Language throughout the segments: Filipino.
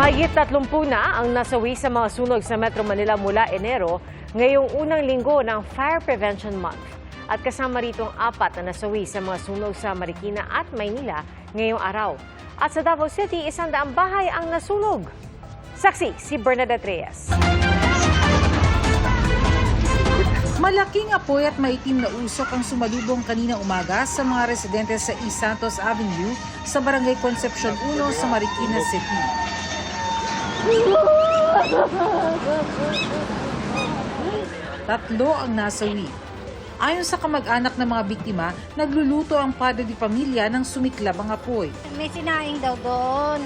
Mahigit 30 na ang nasawi sa mga sunog sa Metro Manila mula Enero ngayong unang linggo ng Fire Prevention Month. At kasama rito ang 4 na nasawi sa mga sunog sa Marikina at Maynila ngayong araw. At sa Davao City, 100 bahay ang nasunog. Saksi si Bernadette Reyes. Malaking apoy at maitim na usok ang sumalubong kaninang umaga sa mga residente sa East Santos Avenue sa Barangay Concepcion 1 sa Marikina City. Tatlo ang nasawi. Ayon sa kamag-anak ng mga biktima, nagluluto ang padre di pamilya nang sumiklab ang apoy. May sinaing daw doon.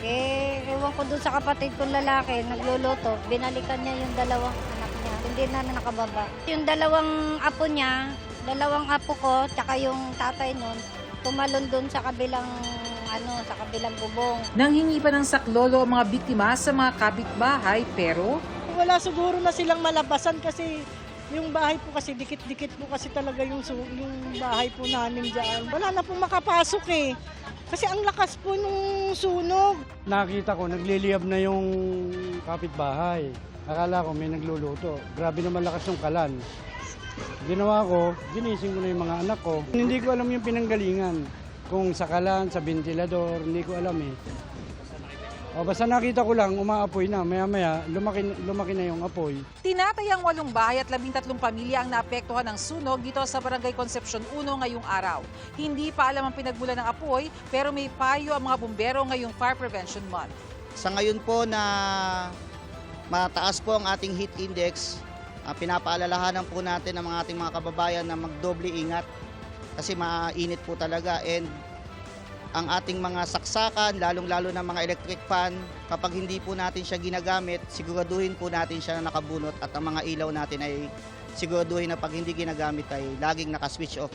Ewan ko doon sa kapatid kong lalaki, nagluluto. Binalikan niya yung dalawang anak niya. Hindi na nakababa. Yung dalawang apo ko, tsaka yung tatay nun, tumalon doon sa kabilang bubong. Nanghingi pa ng saklolo ang mga biktima sa mga kapitbahay pero wala siguro na silang malabasan kasi yung bahay po kasi dikit-dikit po kasi talaga yung bahay po namin dyan. Wala na pong makapasok eh. Kasi ang lakas po nung sunog. Nakita ko, nagliliyab na yung kapitbahay. Akala ko may nagluluto. Grabe naman lakas yung kalan. Ginawa ko, ginising ko na yung mga anak ko. Hindi ko alam yung pinanggalingan. Kung sa kalan, sa ventilador, hindi ko alam eh. O, basta nakita ko lang, umaapoy na. Maya-maya, lumaki na yung apoy. tinatayang 8 bahay at 13 pamilya ang naapektuhan ng sunog dito sa Barangay Concepcion 1 ngayong araw. Hindi pa alam ang pinagmulan ng apoy pero may payo ang mga bumbero ngayong Fire Prevention Month. Sa ngayon po na mataas po ang ating heat index, pinapaalalahanan po natin ang ating mga kababayan na magdoble ingat kasi mainit po talaga, and ang ating mga saksakan, lalong-lalo na mga electric fan, kapag hindi po natin siya ginagamit, siguraduhin po natin siya na nakabunot, at ang mga ilaw natin ay siguraduhin na pag hindi ginagamit ay laging naka-switch off.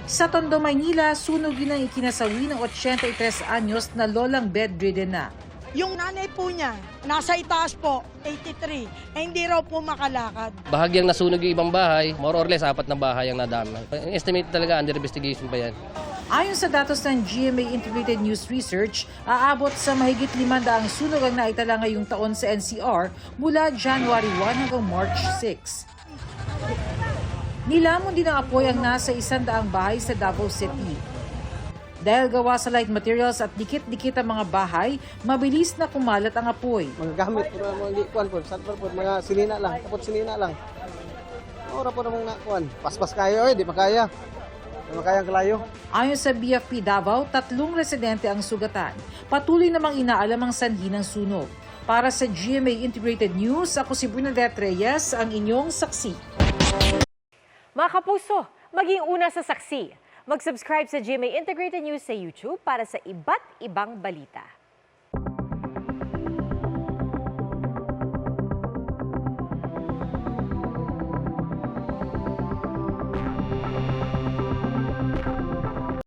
Sa Tondo, Maynila, sunog din ang ikinasawi ng 83 anyos na lolang bedridden na. Yung nanay po niya, nasa itaas po, 83, hindi raw po makalakad. Bahagyang nasunog yung ibang bahay, more or less 4 na bahay ang nadama. Estimate talaga, under investigation pa yan. Ayon sa datos ng GMA Integrated News Research, aabot sa mahigit 500 sunog ang naitala ngayong taon sa NCR mula January 1 hanggang March 6. Nilamon din ang apoy ang nasa 100 bahay sa Davao City. Dahil gawa sa light materials at dikit-dikit ang mga bahay, mabilis na kumalat ang apoy. Mga gamit po na mga kuan po, mga sinina lang, tapos sinina lang. Ora po na mga kuan, paspas kayo di pa kaya. Di pa kayang kalayo. Ayon sa BFP Davao, 3 residente ang sugatan. Patuloy namang inaalam ang sanhi ng sunog. Para sa GMA Integrated News, ako si Bernadette Reyes, ang inyong saksi. Mga kapuso, maging una sa saksi. Mag-subscribe sa GMA Integrated News sa YouTube para sa iba't ibang balita.